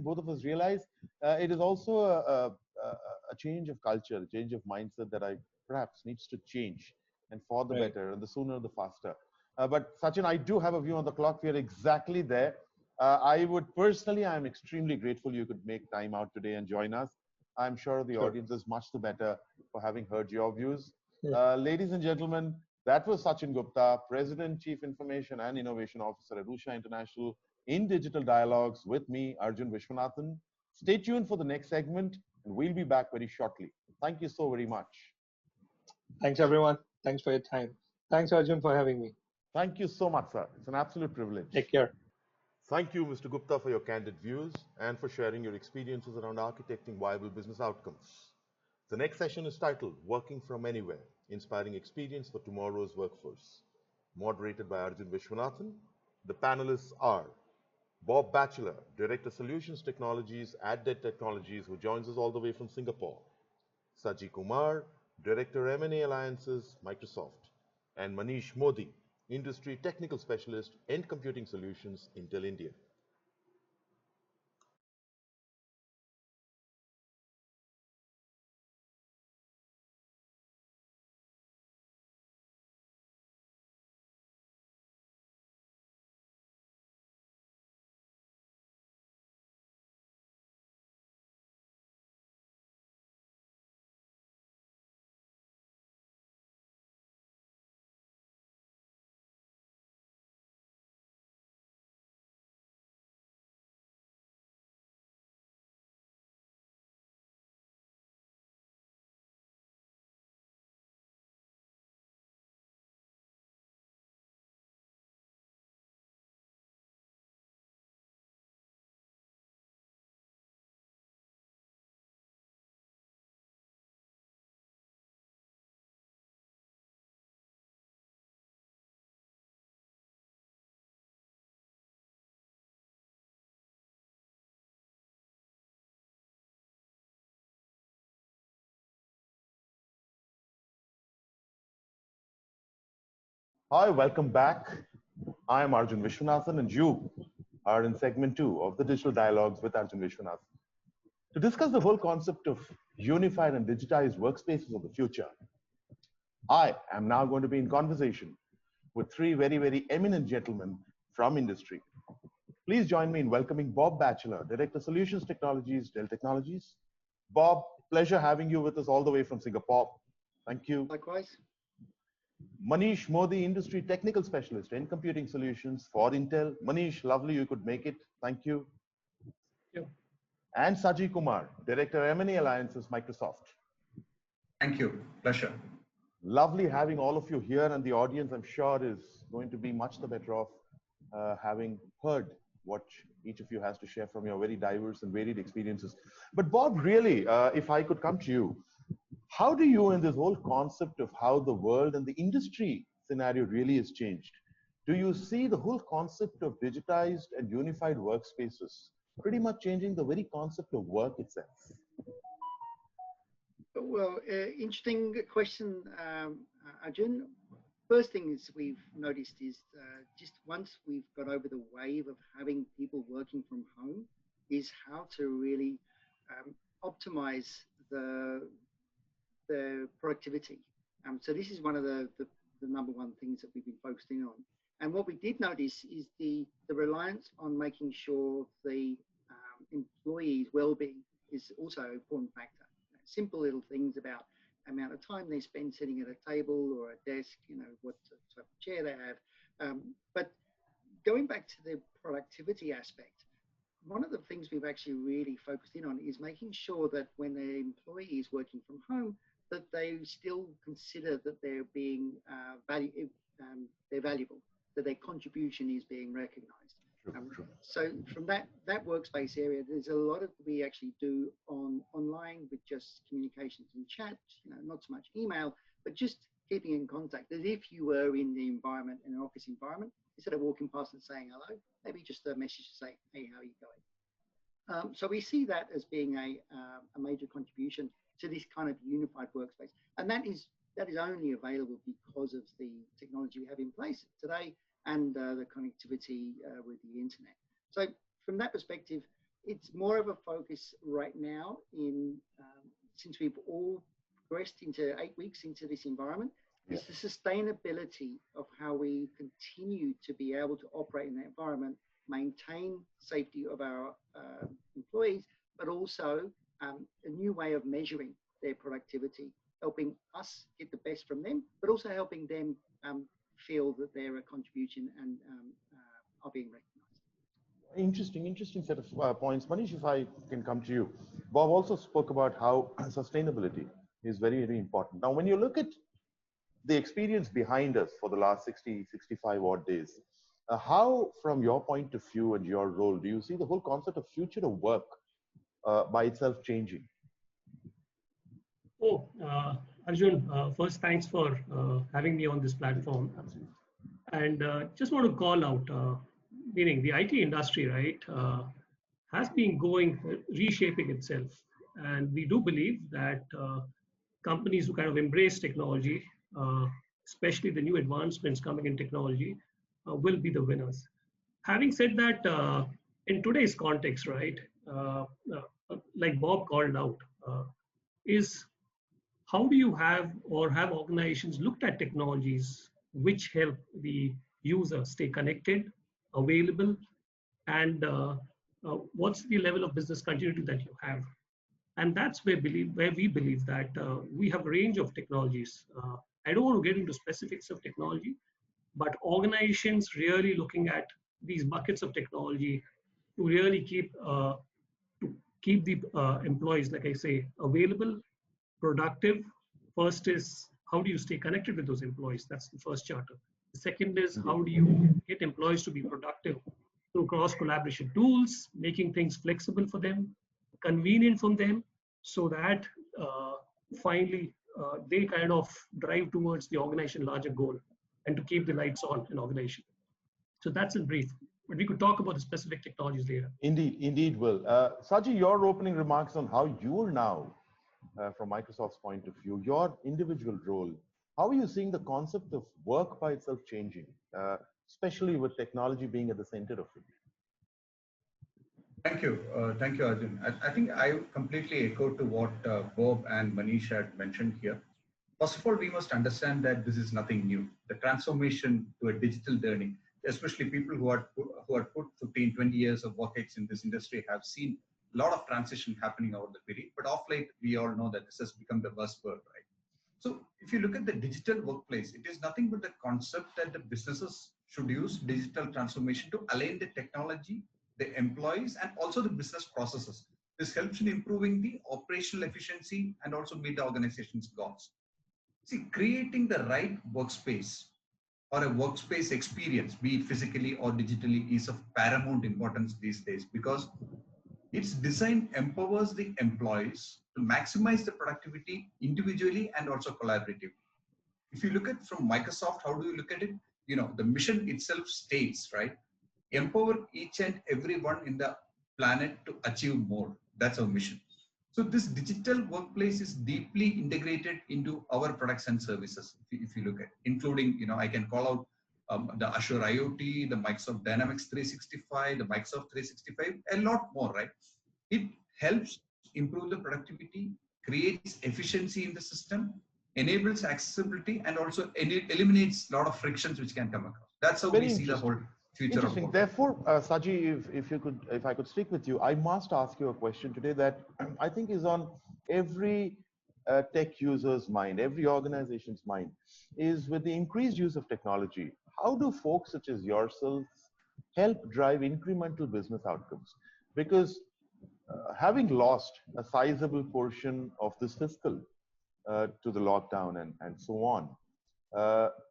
both of us realize it is also a change of culture, a change of mindset that I perhaps needs to change, and for the Right. better, and the sooner the faster. But Sachin, I do have a view on the clock. We are exactly there. I would personally, I'm extremely grateful you could make time out today and join us. I'm sure the Sure. audience is much the better for having heard your views. Yeah. Ladies and gentlemen, that was Sachin Gupta, President, Chief Information and Innovation Officer at Usha International in Digital Dialogues with me, Arjun Vishwanathan. Stay tuned for the next segment, and we'll be back very shortly. Thank you so very much. Thanks, everyone. Thanks for your time. Thanks, Arjun, for having me. Thank you so much, sir. It's an absolute privilege. Take care. Thank you, Mr. Gupta, for your candid views and for sharing your experiences around architecting viable business outcomes. The next session is titled Working from Anywhere, Inspiring Experience for Tomorrow's Workforce, moderated by Arjun Vishwanathan. The panelists are Bob Batchelor, Director Solutions Technologies at Dead Technologies, who joins us all the way from Singapore, Saji Kumar, Director M&A Alliances, Microsoft, and Manish Modi, Industry Technical Specialist, End Computing Solutions, Intel India. Hi, welcome back. I am Arjun Vishwanathan, and you are in segment two of the Digital Dialogues with Arjun Vishwanathan. To discuss the whole concept of unified and digitized workspaces of the future, I am now going to be in conversation with three very, very eminent gentlemen from industry. Please join me in welcoming Bob Batchelor, Director Solutions Technologies, Dell Technologies. Bob, pleasure having you with us all the way from Singapore. Thank you. Likewise. Manish Modi, Industry Technical Specialist in Computing Solutions for Intel. Manish, lovely you could make it. Thank you. Yeah. And Saji Kumar, Director M&A Alliances, Microsoft. Thank you. Pleasure. Lovely having all of you here, and the audience, I'm sure, is going to be much the better off having heard what each of you has to share from your very diverse and varied experiences. But Bob, really, if I could come to you, how do you, in this whole concept of how the world and the industry scenario really has changed, do you see the whole concept of digitized and unified workspaces pretty much changing the very concept of work itself? Well, interesting question, Arjun. First thing is we've noticed is just once we've got over the wave of having people working from home, is how to really optimize the productivity. So this is one of the number one things that we've been focusing on. And what we did notice is the reliance on making sure the employees' well-being is also an important factor. Simple little things about amount of time they spend sitting at a table or a desk, what type of chair they have. But going back to the productivity aspect, one of the things we've actually really focused in on is making sure that when the employee is working from home, that they still consider that they're being they're valuable, that their contribution is being recognized. So from that workspace area, there's a lot of we actually do online with just communications and chat, not so much email, but just keeping in contact as if you were in the environment, in an office environment, instead of walking past and saying hello, maybe just a message to say, hey, how are you going? So we see that as being a major contribution to this kind of unified workspace, and that is only available because of the technology we have in place today and the connectivity with the internet. So from that perspective, it's more of a focus right now in since we've all progressed into 8 weeks into this environment, is the sustainability of how we continue to be able to operate in that environment, maintain safety of our employees, but also a new way of measuring their productivity, helping us get the best from them, but also helping them feel that they're a contribution and are being recognized. Interesting set of points. Manish, if I can come to you. Bob also spoke about how sustainability is very, very important. Now, when you look at the experience behind us for the last 60, 65 odd days, how, from your point of view and your role, do you see the whole concept of future of work by itself changing? Oh, Arjun, first, thanks for having me on this platform. Absolutely. And just want to call out, meaning the IT industry, right, has been reshaping itself. And we do believe that companies who kind of embrace technology, especially the new advancements coming in technology, will be the winners. Having said that, in today's context, right, like Bob called out, is how do you have organizations looked at technologies which help the user stay connected, available, and what's the level of business continuity that you have? And that's where we believe that we have a range of technologies. I don't want to get into specifics of technology, but organizations really looking at these buckets of technology to really keep the employees, like I say, available, productive. First is how do you stay connected with those employees? That's the first charter. The second is how do you get employees to be productive through cross collaboration tools, making things flexible for them, convenient for them, so that finally they kind of drive towards the organization larger goal and to keep the lights on in organization. So that's in brief. But we could talk about the specific technologies later. Indeed, Will. Saji, your opening remarks on how you are now, from Microsoft's point of view, your individual role, how are you seeing the concept of work by itself changing, especially with technology being at the center of it? Thank you, Arjun. I think I completely echo to what Bob and Manish had mentioned here. First of all, we must understand that this is nothing new. The transformation to a digital learning, especially people who had put 15, 20 years of work in this industry have seen a lot of transition happening over the period. But of late, we all know that this has become the buzzword, right? So if you look at the digital workplace, it is nothing but the concept that the businesses should use digital transformation to align the technology, the employees, and also the business processes. This helps in improving the operational efficiency and also meet the organization's goals. See, creating the right workspace or a workspace experience, be it physically or digitally, is of paramount importance these days because its design empowers the employees to maximize the productivity individually and also collaboratively. If you look at from Microsoft, how do you look at it? The mission itself states, right? Empower each and everyone in the planet to achieve more. That's our mission. So this digital workplace is deeply integrated into our products and services. If you look at, including, I can call out the Azure IoT, the Microsoft Dynamics 365, the Microsoft 365, a lot more, right? It helps improve the productivity, creates efficiency in the system, enables accessibility, and also eliminates a lot of frictions which can come across. That's how we see the whole future of work. Therefore, Saji, if I could speak with you, I must ask you a question today that I think is on every tech user's mind, every organization's mind, is with the increased use of technology, how do folks such as yourselves help drive incremental business outcomes? Because having lost a sizable portion of this fiscal to the lockdown and so on,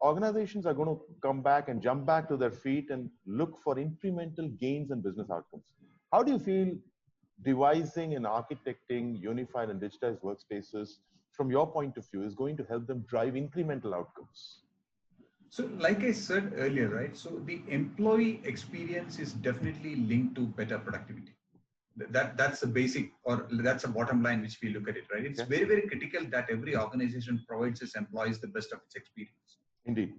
organizations are going to come back and jump back to their feet and look for incremental gains and business outcomes. How do you feel devising and architecting unified and digitized workspaces from your point of view is going to help them drive incremental outcomes? So like I said earlier, right? So the employee experience is definitely linked to better productivity. That's the basic, or that's a bottom line which we look at it, right? It's very, very critical that every organization provides its employees the best of its experience. Indeed.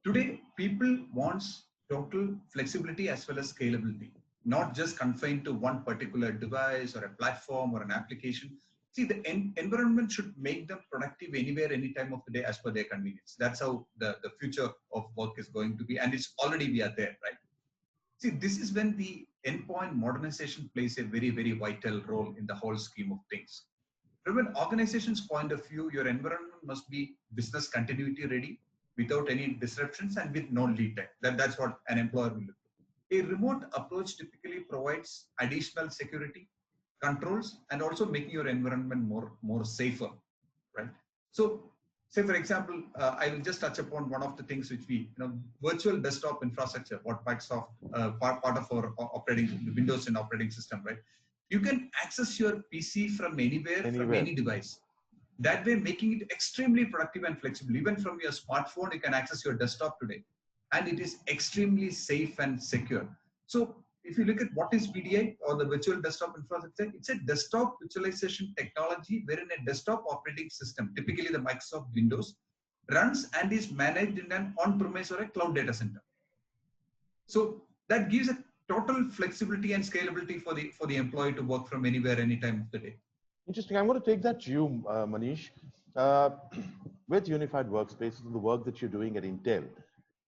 Today people wants total flexibility as well as scalability, not just confined to one particular device or a platform or an application. See, the environment should make them productive anywhere, any time of the day as per their convenience. That's how the future of work is going to be. And it's already, we are there, right? See, this is when the endpoint modernization plays a very, very vital role in the whole scheme of things. From an organization's point of view, your environment must be business continuity ready without any disruptions and with no lead time. That's what an employer will look for. A remote approach typically provides additional security, controls, and also making your environment more safer, right? So, say for example, I will just touch upon one of the things which we, virtual desktop infrastructure, what Microsoft, part of our operating, Windows and operating system, right? You can access your PC from anywhere, from any device. That way, making it extremely productive and flexible. Even from your smartphone, you can access your desktop today. And it is extremely safe and secure. So if you look at what is VDI, or the virtual desktop infrastructure, it's a desktop virtualization technology wherein a desktop operating system, typically the Microsoft Windows, runs and is managed in an on-premise or a cloud data center. So that gives a total flexibility and scalability for the employee to work from anywhere, any time of the day. Interesting. I'm going to take that to you, Manish. With Unified Workspaces and the work that you're doing at Intel,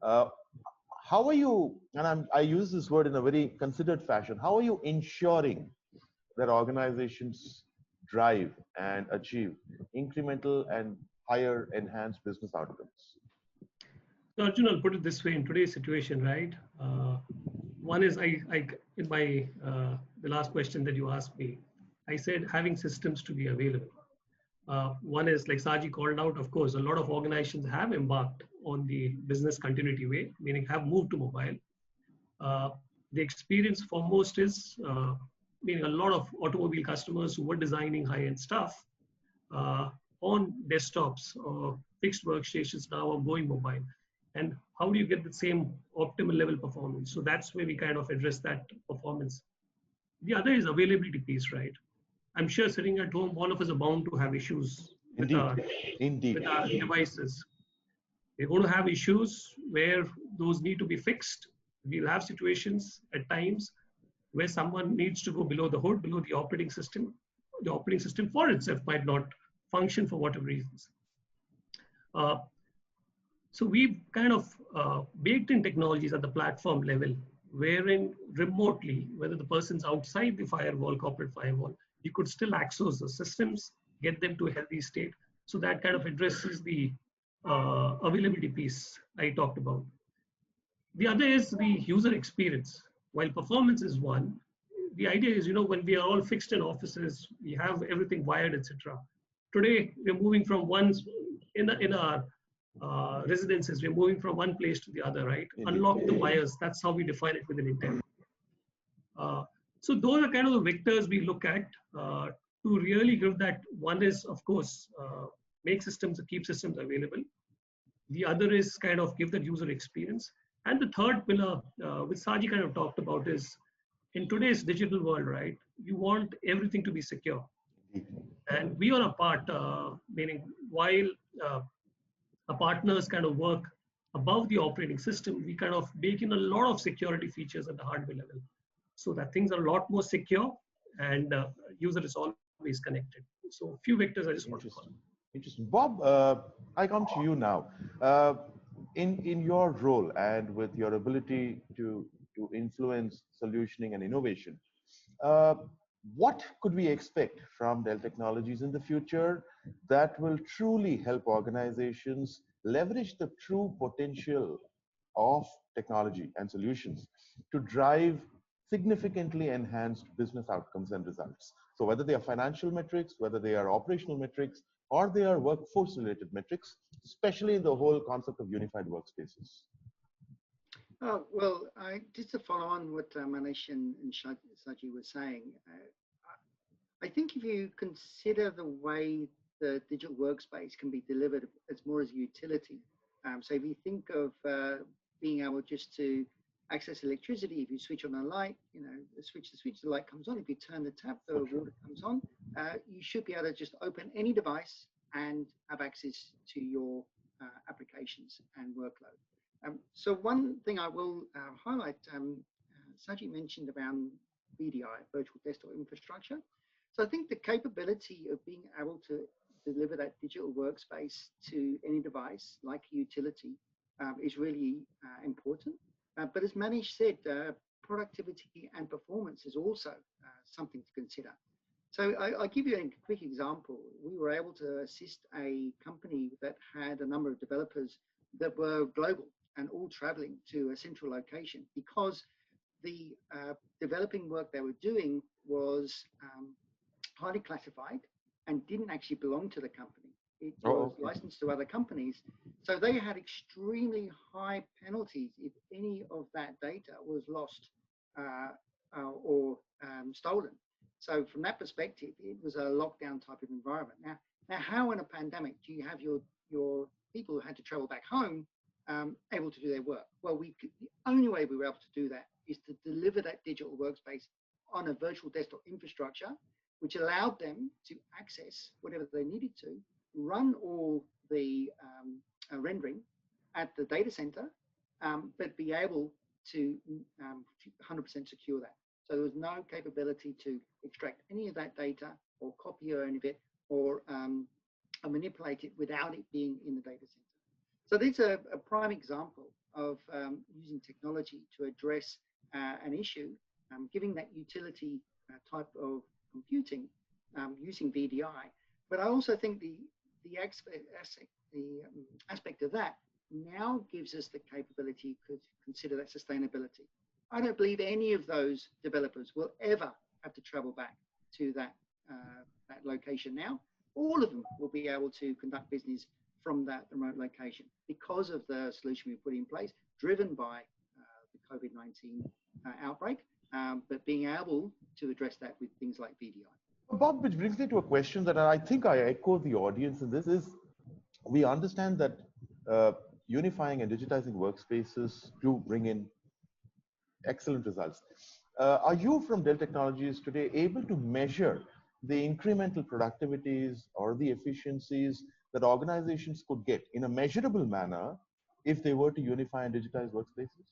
how are you, and I use this word in a very considered fashion, how are you ensuring that organizations drive and achieve incremental and higher enhanced business outcomes? So Arjun, I'll put it this way: in today's situation, right? One is in my the last question that you asked me, I said having systems to be available. One is, like Saji called out, of course, a lot of organizations have embarked on the business continuity way, meaning have moved to mobile. The experience foremost is, meaning a lot of automobile customers who were designing high-end stuff on desktops or fixed workstations now are going mobile. And how do you get the same optimal level performance? So that's where we kind of address that performance. The other is availability piece, right? I'm sure sitting at home, all of us are bound to have issues with our devices. We're going to have issues where those need to be fixed. We'll have situations at times where someone needs to go below the hood, below the operating system. The operating system for itself might not function for whatever reasons. So we've kind of baked in technologies at the platform level, wherein remotely, whether the person's outside the firewall, corporate firewall, you could still access the systems, get them to a healthy state. So that kind of addresses the availability piece I talked about. The other is the user experience. While performance is one, the idea is, when we are all fixed in offices, we have everything wired, etc. Today, we're moving from in our residences, we're moving from one place to the other, right? Unlock the wires. That's how we define it within Intel. So those are kind of the vectors we look at to really give that. One is, of course, keep systems available. The other is kind of give that user experience. And the third pillar, which Saji kind of talked about, is in today's digital world, right? You want everything to be secure. And we on our part, meaning while our partners kind of work above the operating system, we kind of bake in a lot of security features at the hardware level, so that things are a lot more secure and user is always connected. So a few vectors I just want to call. Interesting. Bob, I come to you now. In your role and with your ability to influence solutioning and innovation, what could we expect from Dell Technologies in the future that will truly help organizations leverage the true potential of technology and solutions to drive significantly enhanced business outcomes and results? So whether they are financial metrics, whether they are operational metrics, or they are workforce related metrics, especially in the whole concept of unified workspaces. Oh, well, just to follow on what Manish and Saji were saying, I think if you consider the way the digital workspace can be delivered as more as a utility, so if you think of being able just to access electricity. If you switch on a light, the light comes on. If you turn the tap, the water comes on. You should be able to just open any device and have access to your applications and workload. So one thing I will highlight, Sajid mentioned about VDI, virtual desktop infrastructure. So I think the capability of being able to deliver that digital workspace to any device like utility is really important. But as Manish said, productivity and performance is also something to consider. So I'll give you a quick example. We were able to assist a company that had a number of developers that were global and all traveling to a central location because the developing work they were doing was highly classified and didn't actually belong to the company. It was licensed to other companies. So they had extremely high penalties if any of that data was lost or stolen. So from that perspective, it was a lockdown type of environment. Now how in a pandemic do you have your people who had to travel back home able to do their work? Well, the only way we were able to do that is to deliver that digital workspace on a virtual desktop infrastructure, which allowed them to access whatever they needed to, run all the rendering at the data center, but be able to 100% secure that. So there was no capability to extract any of that data or copy any of it or manipulate it without it being in the data center. So this is a prime example of using technology to address an issue, giving that utility type of computing using VDI. But I also think the aspect of that now gives us the capability to consider that sustainability. I don't believe any of those developers will ever have to travel back to that location now. All of them will be able to conduct business from that remote location because of the solution we put in place, driven by the COVID-19 outbreak, but being able to address that with things like VDI. Bob, which brings me to a question that I think I echo the audience in this is, we understand that unifying and digitizing workspaces do bring in excellent results. Are you from Dell Technologies today able to measure the incremental productivities or the efficiencies that organizations could get in a measurable manner if they were to unify and digitize workspaces?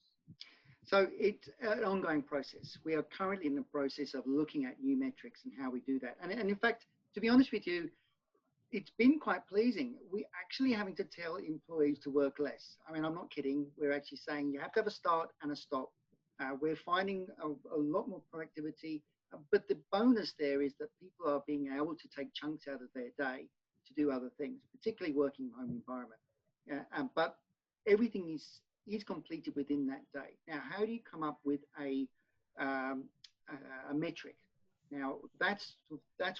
So it's an ongoing process. We are currently in the process of looking at new metrics and how we do that. And in fact, to be honest with you, it's been quite pleasing. We're actually having to tell employees to work less. I mean, I'm not kidding. We're actually saying you have to have a start and a stop. We're finding a lot more productivity, but the bonus there is that people are being able to take chunks out of their day to do other things, particularly working home environment. But everything is completed within that day. Now, how do you come up with a metric? Now, that's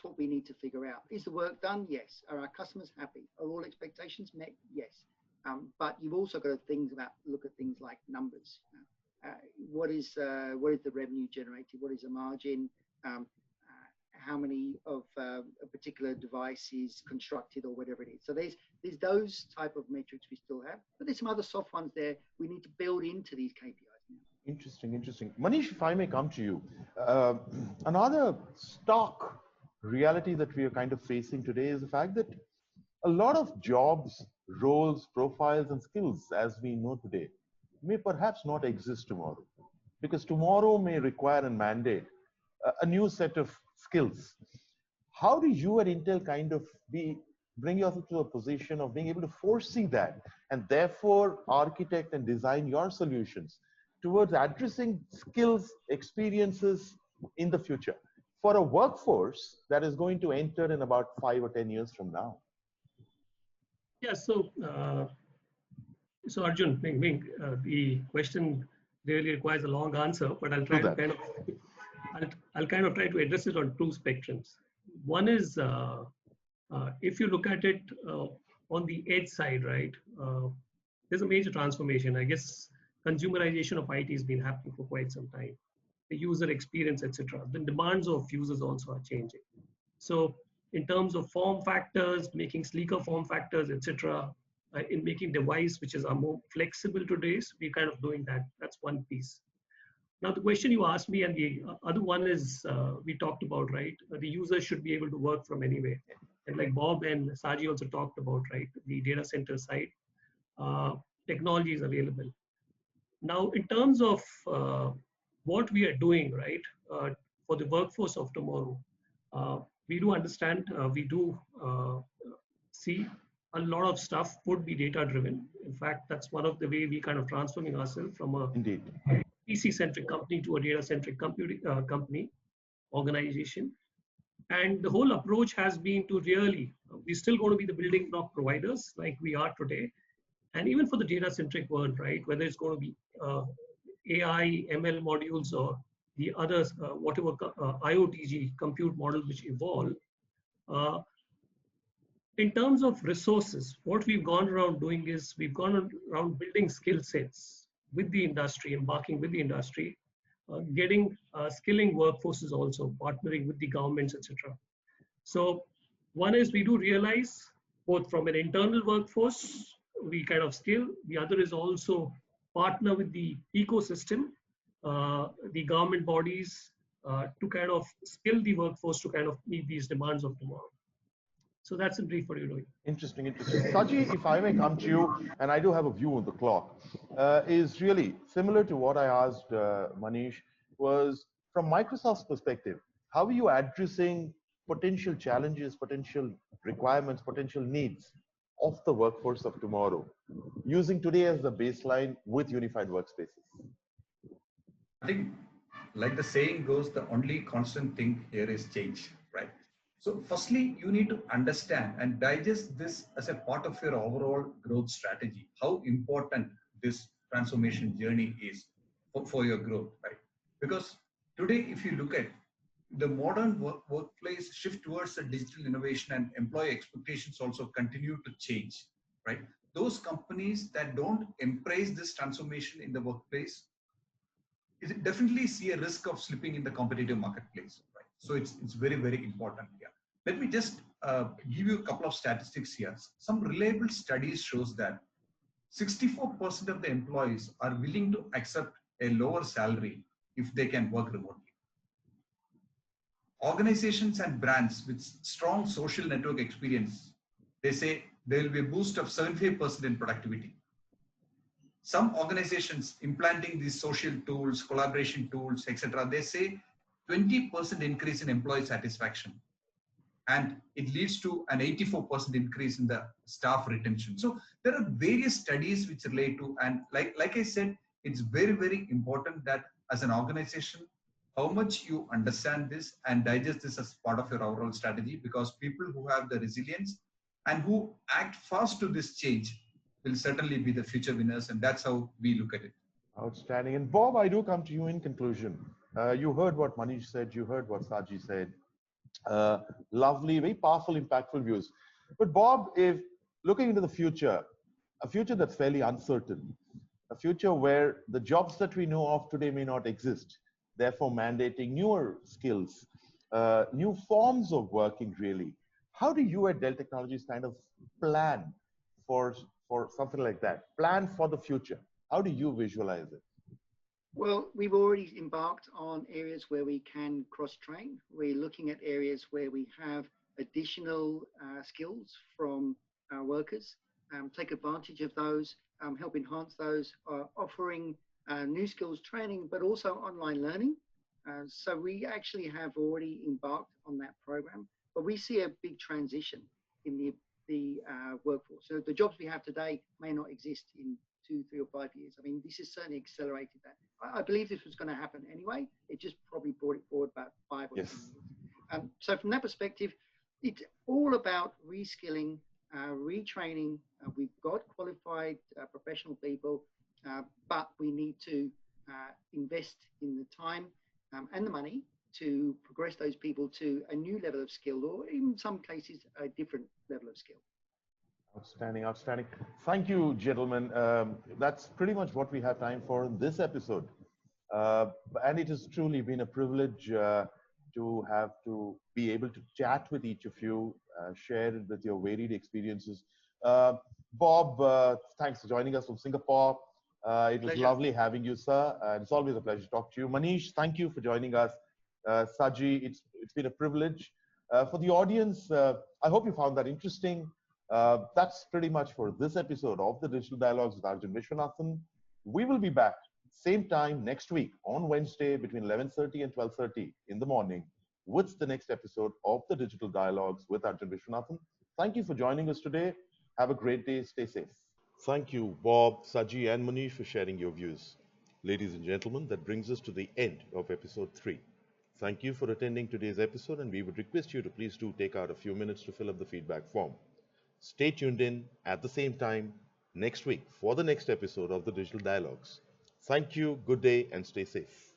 what we need to figure out. Is the work done? Yes. Are our customers happy? Are all expectations met? Yes. But you've also got to look at things like numbers. What is the revenue generated? What is the margin? How many of a particular device is constructed or whatever it is. So there's those type of metrics we still have, but there's some other soft ones there we need to build into these KPIs now. Interesting, interesting. Manish, if I may come to you, another stark reality that we are kind of facing today is the fact that a lot of jobs, roles, profiles, and skills as we know today may perhaps not exist tomorrow, because tomorrow may require and mandate a new set of skills. How do you at Intel kind of bring yourself to a position of being able to foresee that and therefore architect and design your solutions towards addressing skills, experiences in the future for a workforce that is going to enter in about 5 or 10 years from now? Yeah, so Arjun, the question really requires a long answer, but I'll try to I'll kind of try to address it on two spectrums. One is, if you look at it on the edge side, right, there's a major transformation. I guess consumerization of IT has been happening for quite some time. The user experience, etc. The demands of users also are changing. So in terms of form factors, making sleeker form factors, etc., in making device which are more flexible today, we're kind of doing that. That's one piece. Now, the question you asked me and the other one is we talked about, right? The users should be able to work from anywhere. And like Bob and Saji also talked about, right? The data center side, technology is available. Now, in terms of what we are doing, right, for the workforce of tomorrow, we do understand, we do see a lot of stuff would be data driven. In fact, that's one of the way we kind of transforming ourselves from a Indeed. PC centric company to a data centric company organization. And the whole approach has been to really, we're still going to be the building block providers like we are today. And even for the data centric world, right, whether it's going to be AI, ML modules, or the others, whatever IoTG compute models which evolve, uh, in terms of resources, what we've gone around doing is we've gone around building skill sets with the industry, embarking with the industry, getting skilling workforces also, partnering with the governments, etc. So one is we do realize both from an internal workforce, we kind of skill. The other is also partner with the ecosystem, the government bodies to kind of skill the workforce to kind of meet these demands of tomorrow. So that's in brief what you're doing. Interesting, interesting. Saji, if I may come to you, and I do have a view on the clock, is really similar to what I asked Manish, was from Microsoft's perspective, how are you addressing potential challenges, potential requirements, potential needs of the workforce of tomorrow, using today as the baseline with unified workspaces? I think, like the saying goes, the only constant thing here is change, right? So, firstly, you need to understand and digest this as a part of your overall growth strategy, how important this transformation journey is for your growth, right? Because today, if you look at the modern workplace shift towards the digital innovation and employee expectations also continue to change, right? Those companies that don't embrace this transformation in the workplace definitely see a risk of slipping in the competitive marketplace, right? So it's very, very important here. Let me just give you a couple of statistics here. Some reliable studies shows that 64% of the employees are willing to accept a lower salary if they can work remotely. Organizations and brands with strong social network experience, they say there will be a boost of 75% in productivity. Some organizations implanting these social tools, collaboration tools, etc., they say 20% increase in employee satisfaction. And it leads to an 84% increase in the staff retention. So there are various studies which relate to, and like I said, it's very, very important that as an organization, how much you understand this and digest this as part of your overall strategy, because people who have the resilience and who act fast to this change will certainly be the future winners, and that's how we look at it. Outstanding. And Bob, I do come to you in conclusion. You heard what Manish said, you heard what Saji said. Lovely, very powerful, impactful views. But Bob, if looking into the future, a future that's fairly uncertain, a future where the jobs that we know of today may not exist, therefore mandating newer skills, new forms of working really. How do you at Dell Technologies kind of plan for something like that? Plan for the future. How do you visualize it? Well, we've already embarked on areas where we can cross-train. We're looking at areas where we have additional skills from our workers, take advantage of those, help enhance those, offering new skills training, but also online learning. So we actually have already embarked on that program, but we see a big transition in the workforce. So the jobs we have today may not exist in 2, 3, or 5 years. I mean, this has certainly accelerated that. I believe this was going to happen anyway. It just probably brought it forward about 5 or 10 years. So from that perspective, it's all about reskilling, retraining. We've got qualified professional people, but we need to invest in the time and the money to progress those people to a new level of skill, or in some cases, a different level of skill. Outstanding, outstanding. Thank you, gentlemen. That's pretty much what we have time for in this episode. And it has truly been a privilege to be able to chat with each of you, share with your varied experiences. Bob, thanks for joining us from Singapore. It was Pleasure. lovely having you, sir. And it's always a pleasure to talk to you. Manish, thank you for joining us. Saji, it's been a privilege. For the audience, I hope you found that interesting. That's pretty much for this episode of the Digital Dialogues with Arjun Vishwanathan. We will be back same time next week on Wednesday between 11:30 and 12:30 in the morning with the next episode of the Digital Dialogues with Arjun Vishwanathan. Thank you for joining us today. Have a great day. Stay safe. Thank you, Bob, Saji, and Manish for sharing your views. Ladies and gentlemen, that brings us to the end of episode 3. Thank you for attending today's episode, and we would request you to please do take out a few minutes to fill up the feedback form. Stay tuned in at the same time next week for the next episode of the Digital Dialogues. Thank you, good day, and stay safe.